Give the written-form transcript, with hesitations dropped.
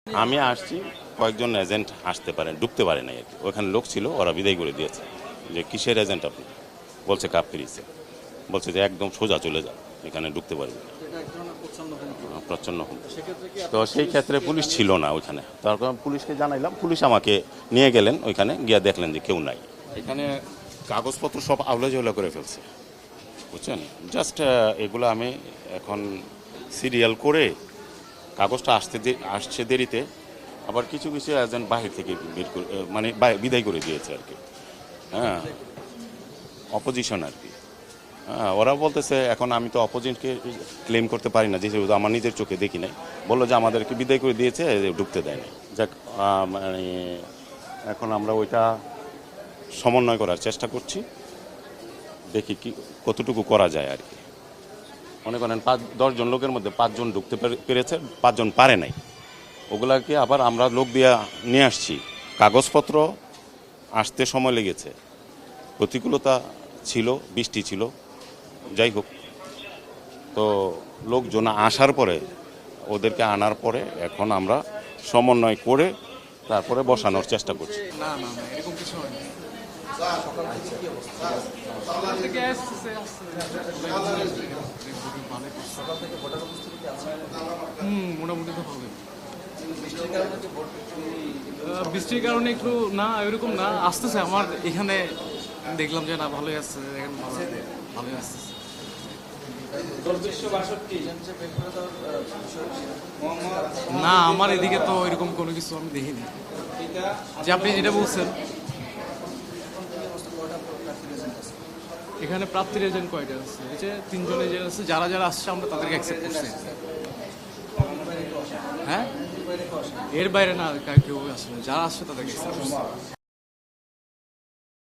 আমি আসছি, কয়েকজন এজেন্ট আসতে পারেন, ঢুকতে পারে নাই আর কি। ওখানে লোক ছিল, ওরা বিদায় করে দিয়েছে। যে কিসের এজেন্ট আপনি? বলছে কাপ ফিরিছে, বলছে যে একদম সোজা চলে যাও, এখানে ঢুকতে পারবে না। প্রচ্ছন্ন হুমকি। তো সেই ক্ষেত্রে পুলিশ ছিল না ওইখানে, তারপর পুলিশকে জানাইলাম, পুলিশ আমাকে নিয়ে গেলেন ওইখানে, গিয়ে দেখলেন যে কেউ নাই এখানে। কাগজপত্র সব আউলা ঝাউলা করে ফেলছে, বুঝছেন। জাস্ট এগুলো আমি এখন সিরিয়াল করে, কাগজটা আসছে দেরিতে, আবার কিছু কিছু এজেন্ট বাহির থেকে বের করে, মানে বিদায় করে দিয়েছে আর কি। হ্যাঁ, অপোজিশন আর কি। হ্যাঁ, ওরা বলতেছে এখন আমি তো অপোজিশনকে ক্লেম করতে পারি না, যেহেতু আমার নিজের চোখে দেখি নাই। বললো যে আমাদেরকে বিদায় করে দিয়েছে, ঢুকতে দেয় না। যাক, মানে এখন আমরা ওইটা সমন্বয় করার চেষ্টা করছি, দেখি কি কতটুকু করা যায় আর কি। মনে করেন 10জন লোকের মধ্যে 5জন ঢুকতে পেরেছে, 5জন পারে নাই। ওগুলাকে আবার আমরা লোক দিয়ে নিয়ে আসছি, কাগজপত্র আসতে সময় লেগেছে, প্রতিকূলতা ছিল, বৃষ্টি ছিল, যাই হোক। তো লোকজন আসার পরে, ওদেরকে আনার পরে এখন আমরা সমন্বয় করে তারপরে বসানোর চেষ্টা করছি। না না না, এরকম কিছু হয়নি। মোটামুটি তো হবে। বৃষ্টির কারণে একটু না, এরকম না, আসতেছে। আমার এখানে দেখলাম যে না, ভালোই আসছে, এখানে ভালোই আসতেছে। না, আমার এদিকে তো এরকম কোনো কিছু আমি দেখিনি। যে আপনি যেটা বলছেন, এখানে প্রাপ্তির এজেন্ট কয়টা আছে? এই যে 3জন এজেন্ট আছে, যারা যারা আসছে আমরা তাদেরকে অ্যাকসেপ্ট করছি। হ্যাঁ, এর বাইরে না, কেউ আসলে যারা আসছে তাদেরকে accept করছি।